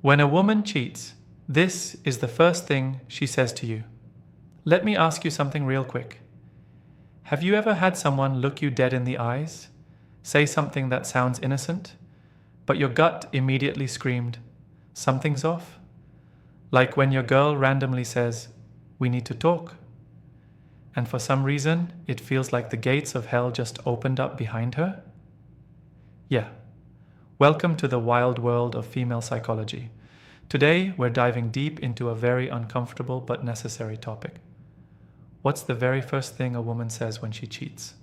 When a woman cheats, this is the first thing she says to you. Let me ask you something real quick. Have you ever had someone look you dead in the eyes, say something that sounds innocent, but your gut immediately screamed, something's off? Like when your girl randomly says, we need to talk. And for some reason, it feels like the gates of hell just opened up behind her? Yeah. Welcome to the wild world of female psychology. Today, we're diving deep into a very uncomfortable but necessary topic. What's the very first thing a woman says when she cheats?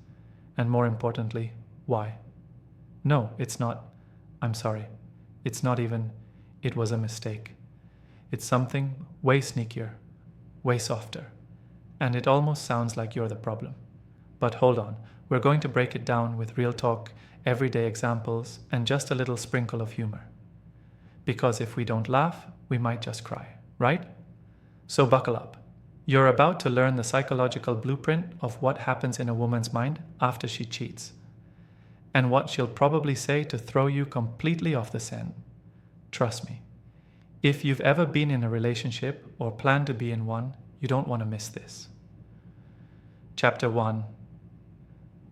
And more importantly, why? No, it's not, I'm sorry. It's not even, it was a mistake. It's something way sneakier, way softer. And it almost sounds like you're the problem. But hold on, we're going to break it down with real talk, everyday examples, and just a little sprinkle of humor. Because if we don't laugh, we might just cry, right? So buckle up. You're about to learn the psychological blueprint of what happens in a woman's mind after she cheats, and what she'll probably say to throw you completely off the scent. Trust me, if you've ever been in a relationship or plan to be in one, you don't want to miss this. Chapter 1.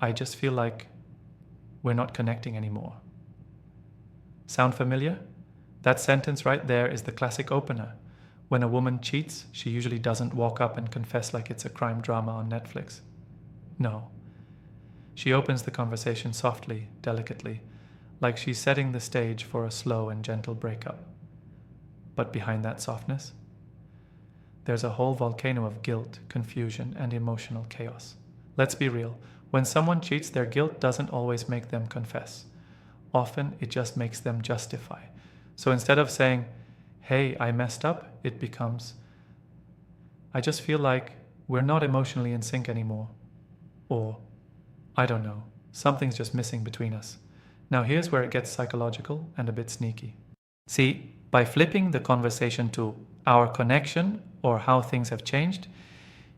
I just feel like we're not connecting anymore. Sound familiar? That sentence right there is the classic opener. When a woman cheats, she usually doesn't walk up and confess like it's a crime drama on Netflix. No. She opens the conversation softly, delicately, like she's setting the stage for a slow and gentle breakup. But behind that softness, there's a whole volcano of guilt, confusion, and emotional chaos. Let's be real. When someone cheats, their guilt doesn't always make them confess. Often, it just makes them justify. So instead of saying, hey, I messed up, it becomes, I just feel like we're not emotionally in sync anymore. Or, I don't know, something's just missing between us. Now here's where it gets psychological and a bit sneaky. See, by flipping the conversation to our connection or how things have changed,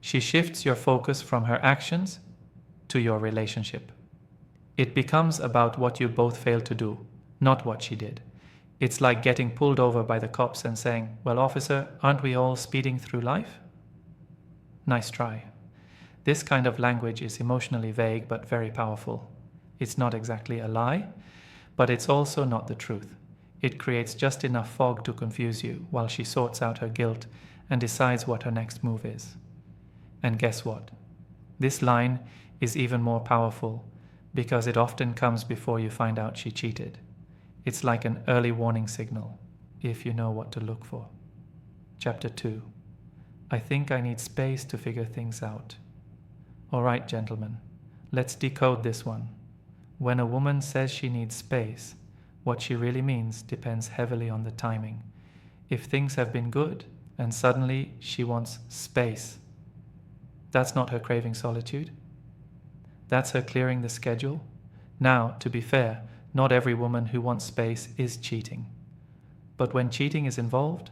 she shifts your focus from her actions to your relationship. It becomes about what you both failed to do, not what she did. It's like getting pulled over by the cops and saying, well, officer, aren't we all speeding through life? Nice try. This kind of language is emotionally vague but very powerful. It's not exactly a lie, but it's also not the truth. It creates just enough fog to confuse you while she sorts out her guilt and decides what her next move is. And guess what? This line is even more powerful because it often comes before you find out she cheated. It's like an early warning signal, if you know what to look for. Chapter 2. I think I need space to figure things out. All right, gentlemen, let's decode this one. When a woman says she needs space, what she really means depends heavily on the timing. If things have been good and suddenly she wants space, that's not her craving solitude. That's her clearing the schedule. Now, to be fair, not every woman who wants space is cheating. But when cheating is involved,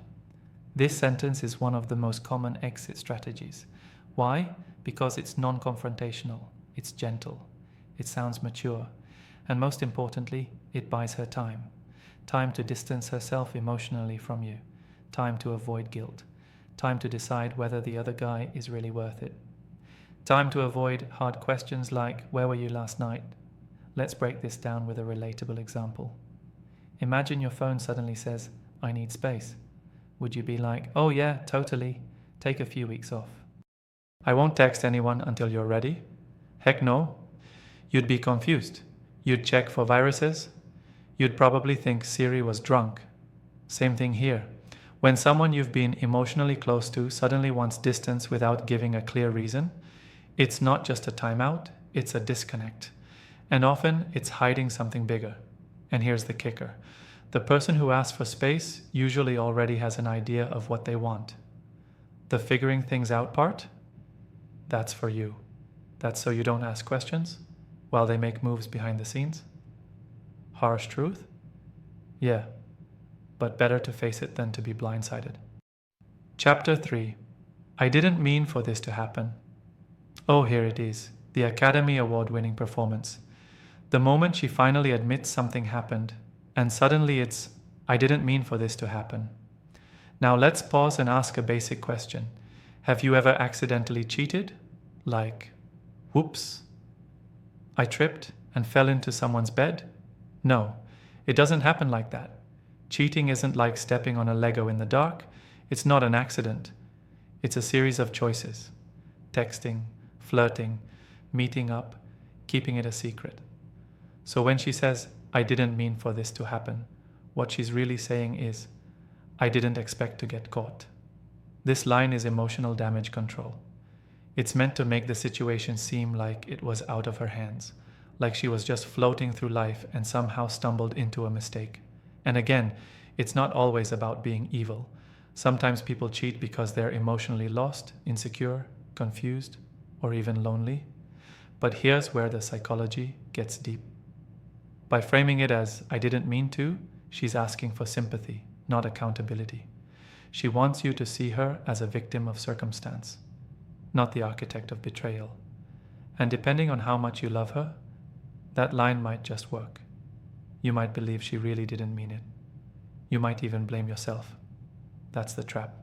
this sentence is one of the most common exit strategies. Why? Because it's non-confrontational, it's gentle, it sounds mature, and most importantly, it buys her time. Time to distance herself emotionally from you, time to avoid guilt, time to decide whether the other guy is really worth it. Time to avoid hard questions like, where were you last night? Let's break this down with a relatable example. Imagine your phone suddenly says, I need space. Would you be like, oh yeah, totally, take a few weeks off? I won't text anyone until you're ready? Heck no. You'd be confused. You'd check for viruses. You'd probably think Siri was drunk. Same thing here. When someone you've been emotionally close to suddenly wants distance without giving a clear reason, it's not just a timeout, it's a disconnect. And often it's hiding something bigger. And here's the kicker. The person who asks for space usually already has an idea of what they want. The figuring things out part? That's for you. That's so you don't ask questions while they make moves behind the scenes. Harsh truth? Yeah, but better to face it than to be blindsided. Chapter 3. I didn't mean for this to happen. Oh, here it is, the Academy Award-winning performance. The moment she finally admits something happened, and suddenly it's, I didn't mean for this to happen. Now let's pause and ask a basic question. Have you ever accidentally cheated? Like, whoops, I tripped and fell into someone's bed? No, it doesn't happen like that. Cheating isn't like stepping on a Lego in the dark. It's not an accident. It's a series of choices. Texting, flirting, meeting up, keeping it a secret. So when she says, I didn't mean for this to happen, what she's really saying is, I didn't expect to get caught. This line is emotional damage control. It's meant to make the situation seem like it was out of her hands, like she was just floating through life and somehow stumbled into a mistake. And again, it's not always about being evil. Sometimes people cheat because they're emotionally lost, insecure, confused, or even lonely. But here's where the psychology gets deep. By framing it as, I didn't mean to, she's asking for sympathy, not accountability. She wants you to see her as a victim of circumstance, not the architect of betrayal. And depending on how much you love her, that line might just work. You might believe she really didn't mean it. You might even blame yourself. That's the trap.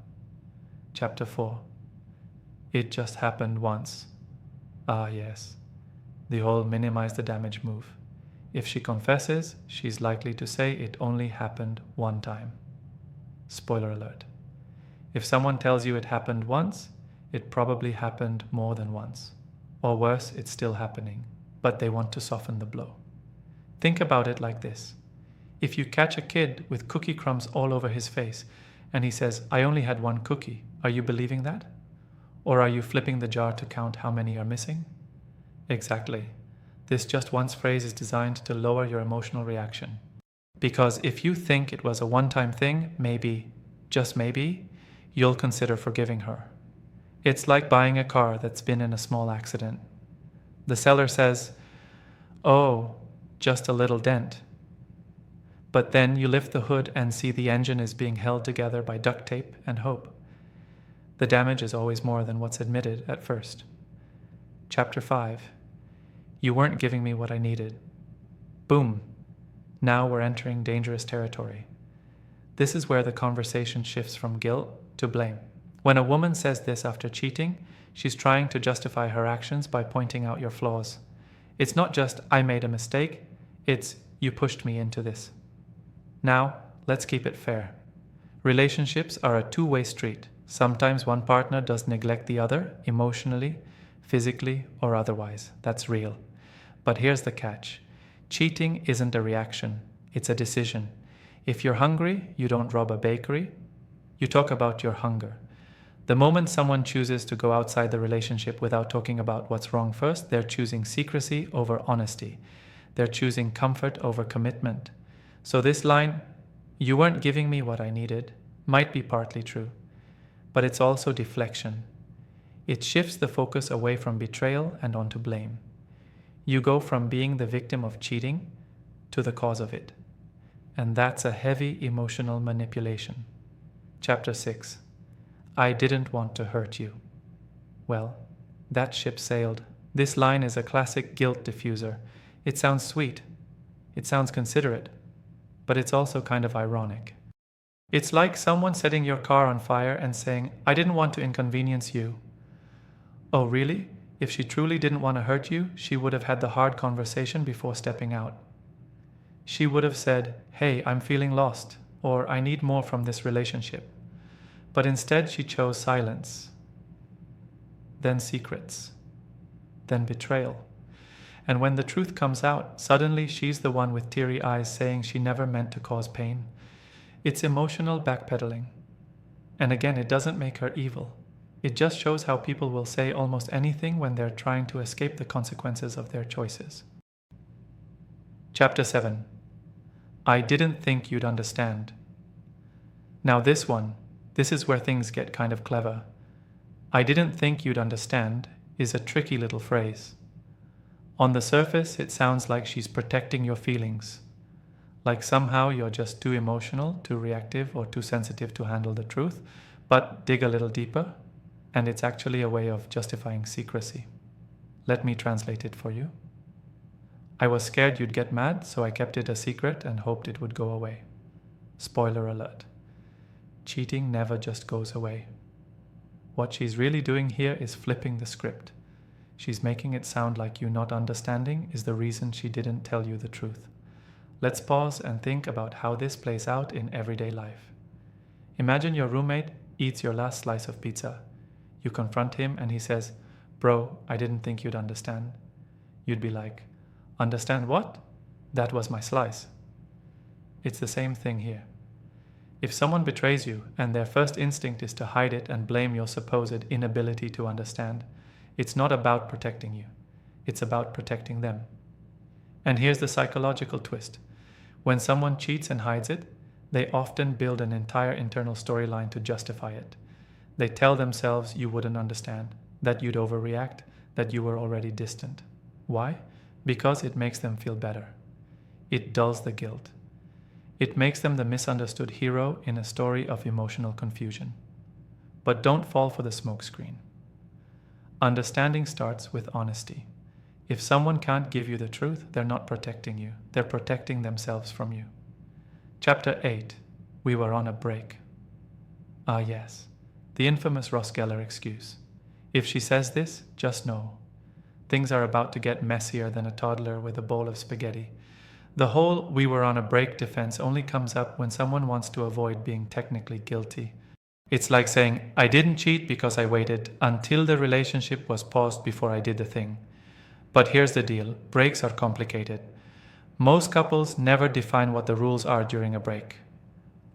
Chapter 4. It just happened once. Ah, yes. The whole minimize the damage move. If she confesses, she's likely to say it only happened one time. Spoiler alert. If someone tells you it happened once, it probably happened more than once. Or worse, it's still happening, but they want to soften the blow. Think about it like this. If you catch a kid with cookie crumbs all over his face and he says, I only had one cookie, are you believing that? Or are you flipping the jar to count how many are missing? Exactly. This just once phrase is designed to lower your emotional reaction. Because if you think it was a one-time thing, maybe, just maybe, you'll consider forgiving her. It's like buying a car that's been in a small accident. The seller says, oh, just a little dent. But then you lift the hood and see the engine is being held together by duct tape and hope. The damage is always more than what's admitted at first. Chapter 5. You weren't giving me what I needed. Boom. Now we're entering dangerous territory. This is where the conversation shifts from guilt to blame. When a woman says this after cheating, she's trying to justify her actions by pointing out your flaws. It's not just, I made a mistake, it's, you pushed me into this. Now, let's keep it fair. Relationships are a two-way street. Sometimes one partner does neglect the other, emotionally, physically, or otherwise. That's real. But here's the catch. Cheating isn't a reaction, it's a decision. If you're hungry, you don't rob a bakery. You talk about your hunger. The moment someone chooses to go outside the relationship without talking about what's wrong first, they're choosing secrecy over honesty. They're choosing comfort over commitment. So this line, you weren't giving me what I needed, might be partly true, but it's also deflection. It shifts the focus away from betrayal and onto blame. You go from being the victim of cheating to the cause of it. And that's a heavy emotional manipulation. Chapter 6. I didn't want to hurt you. Well, that ship sailed. This line is a classic guilt diffuser. It sounds sweet. It sounds considerate. But it's also kind of ironic. It's like someone setting your car on fire and saying, I didn't want to inconvenience you. Oh, really? If she truly didn't want to hurt you, she would have had the hard conversation before stepping out. She would have said, hey, I'm feeling lost, or I need more from this relationship. But instead she chose silence, then secrets, then betrayal. And when the truth comes out, suddenly she's the one with teary eyes saying she never meant to cause pain. It's emotional backpedaling. And again, it doesn't make her evil. It just shows how people will say almost anything when they're trying to escape the consequences of their choices. Chapter 7. I didn't think you'd understand. Now this is where things get kind of clever. I didn't think you'd understand is a tricky little phrase. On the surface, it sounds like she's protecting your feelings, like somehow you're just too emotional, too reactive, or too sensitive to handle the truth. But dig a little deeper, and it's actually a way of justifying secrecy. Let me translate it for you. I was scared you'd get mad, so I kept it a secret and hoped it would go away. Spoiler alert. Cheating never just goes away. What she's really doing here is flipping the script. She's making it sound like you not understanding is the reason she didn't tell you the truth. Let's pause and think about how this plays out in everyday life. Imagine your roommate eats your last slice of pizza. You confront him and he says, "Bro, I didn't think you'd understand." You'd be like, "Understand what? That was my slice." It's the same thing here. If someone betrays you and their first instinct is to hide it and blame your supposed inability to understand, it's not about protecting you. It's about protecting them. And here's the psychological twist. When someone cheats and hides it, they often build an entire internal storyline to justify it. They tell themselves you wouldn't understand, that you'd overreact, that you were already distant. Why? Because it makes them feel better. It dulls the guilt. It makes them the misunderstood hero in a story of emotional confusion. But don't fall for the smokescreen. Understanding starts with honesty. If someone can't give you the truth, they're not protecting you. They're protecting themselves from you. Chapter 8. We were on a break. Ah yes, the infamous Ross Geller excuse. If she says this, just know. Things are about to get messier than a toddler with a bowl of spaghetti. The whole "we were on a break" defense only comes up when someone wants to avoid being technically guilty. It's like saying, "I didn't cheat because I waited until the relationship was paused before I did the thing." But here's the deal, breaks are complicated. Most couples never define what the rules are during a break.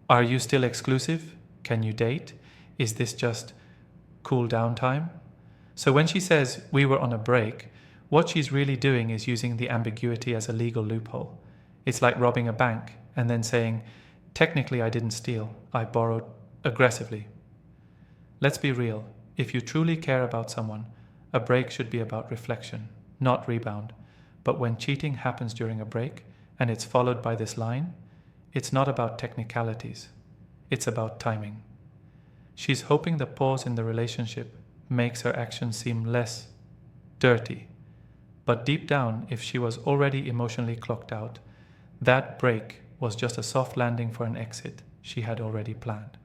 Are you still exclusive? Can you date? Is this just cool down time? So when she says "we were on a break," what she's really doing is using the ambiguity as a legal loophole. It's like robbing a bank and then saying, "Technically I didn't steal, I borrowed aggressively." Let's be real, if you truly care about someone, a break should be about reflection, not rebound. But when cheating happens during a break and it's followed by this line, it's not about technicalities, it's about timing. She's hoping the pause in the relationship makes her actions seem less dirty. But deep down, if she was already emotionally clocked out, that break was just a soft landing for an exit she had already planned.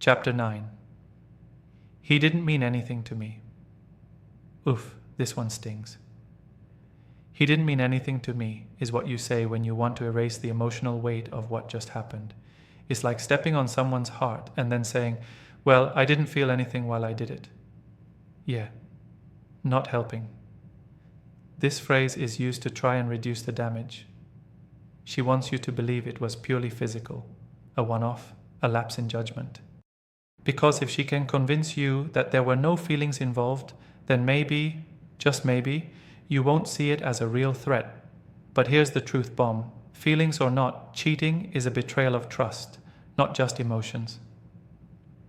Chapter 9. He didn't mean anything to me. Oof, this one stings. He didn't mean anything to me is what you say when you want to erase the emotional weight of what just happened. It's like stepping on someone's heart and then saying, "Well, I didn't feel anything while I did it." Yeah, not helping. This phrase is used to try and reduce the damage. She wants you to believe it was purely physical, a one-off, a lapse in judgment. Because if she can convince you that there were no feelings involved, then maybe, just maybe, you won't see it as a real threat. But here's the truth bomb. Feelings or not, cheating is a betrayal of trust, not just emotions.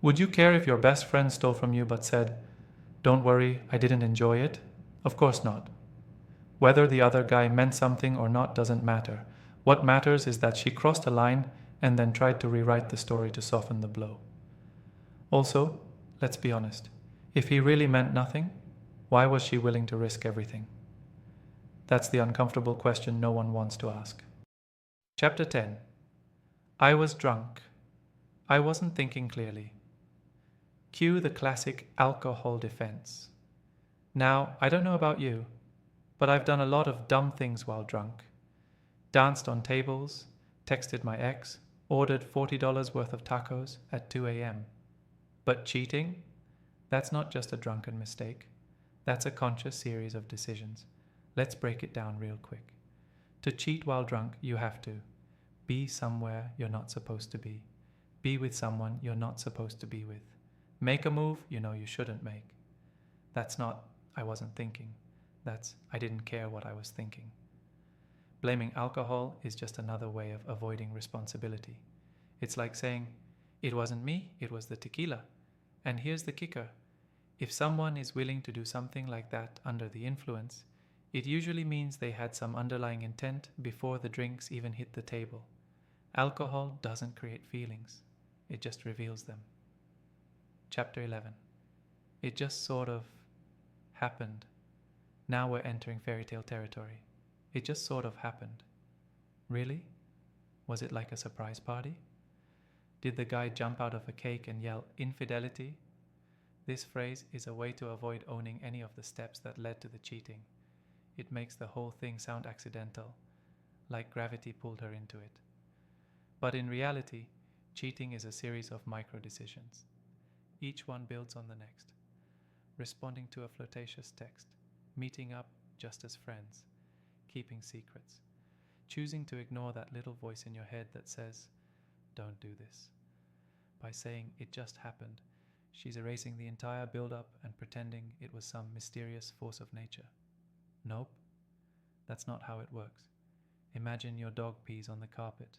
Would you care if your best friend stole from you but said, "Don't worry, I didn't enjoy it"? Of course not. Whether the other guy meant something or not doesn't matter. What matters is that she crossed a line and then tried to rewrite the story to soften the blow. Also, let's be honest. If he really meant nothing, why was she willing to risk everything? That's the uncomfortable question no one wants to ask. Chapter 10. I was drunk. I wasn't thinking clearly. Cue the classic alcohol defense. Now, I don't know about you, but I've done a lot of dumb things while drunk. Danced on tables, texted my ex, ordered $40 worth of tacos at 2 a.m. But cheating? That's not just a drunken mistake. That's a conscious series of decisions. Let's break it down real quick. To cheat while drunk, you have to be somewhere you're not supposed to be with someone you're not supposed to be with, make a move you know you shouldn't make. That's not "I wasn't thinking." That's "I didn't care what I was thinking." Blaming alcohol is just another way of avoiding responsibility. It's like saying, "It wasn't me, it was the tequila." And here's the kicker. If someone is willing to do something like that under the influence, it usually means they had some underlying intent before the drinks even hit the table. Alcohol doesn't create feelings, it just reveals them. Chapter 11. It just sort of happened. Now we're entering fairy tale territory. It just sort of happened. Really? Was it like a surprise party? Did the guy jump out of a cake and yell, "Infidelity"? This phrase is a way to avoid owning any of the steps that led to the cheating. It makes the whole thing sound accidental, like gravity pulled her into it. But in reality, cheating is a series of micro decisions. Each one builds on the next. Responding to a flirtatious text, meeting up just as friends, keeping secrets, choosing to ignore that little voice in your head that says, "Don't do this." By saying "it just happened," she's erasing the entire build-up and pretending it was some mysterious force of nature. Nope, that's not how it works. Imagine your dog pees on the carpet,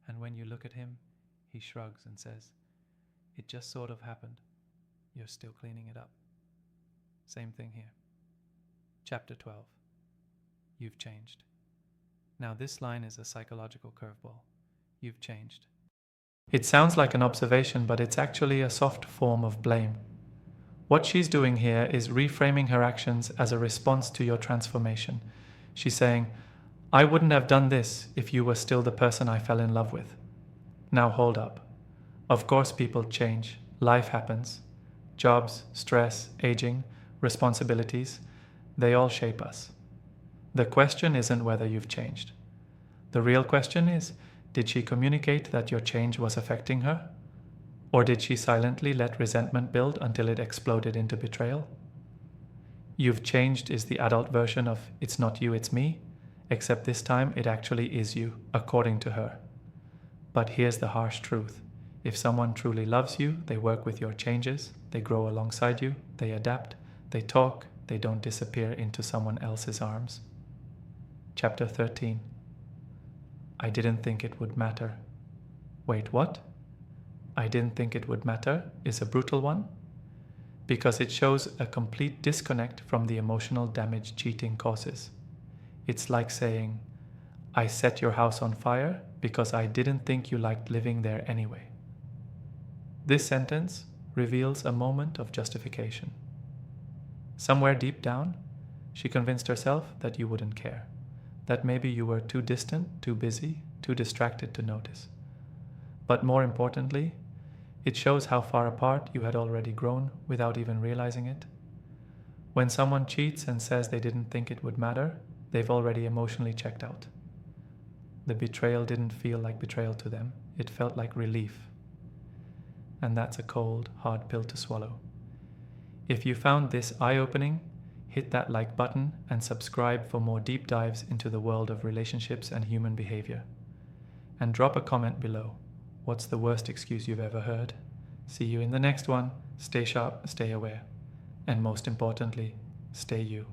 and when you look at him, he shrugs and says, "It just sort of happened." You're still cleaning it up. Same thing here. Chapter 12. You've changed. Now this line is a psychological curveball. You've changed. It sounds like an observation, but it's actually a soft form of blame. What she's doing here is reframing her actions as a response to your transformation. She's saying, "I wouldn't have done this if you were still the person I fell in love with." Now hold up. Of course people change. Life happens. Jobs, stress, aging, responsibilities, they all shape us. The question isn't whether you've changed. The real question is, did she communicate that your change was affecting her? Or did she silently let resentment build until it exploded into betrayal? You've changed is the adult version of "it's not you, it's me," except this time it actually is you, according to her. But here's the harsh truth. If someone truly loves you, they work with your changes, they grow alongside you, they adapt, they talk, they don't disappear into someone else's arms. Chapter 13. I didn't think it would matter. Wait, what? I didn't think it would matter is a brutal one, because it shows a complete disconnect from the emotional damage cheating causes. It's like saying, "I set your house on fire because I didn't think you liked living there anyway." This sentence reveals a moment of justification. Somewhere deep down, she convinced herself that you wouldn't care, that maybe you were too distant, too busy, too distracted to notice. But more importantly, it shows how far apart you had already grown without even realizing it. When someone cheats and says they didn't think it would matter, they've already emotionally checked out. The betrayal didn't feel like betrayal to them, it felt like relief. And that's a cold, hard pill to swallow. If you found this eye-opening, hit that like button and subscribe for more deep dives into the world of relationships and human behavior. And drop a comment below. What's the worst excuse you've ever heard? See you in the next one. Stay sharp, stay aware. And most importantly, stay you.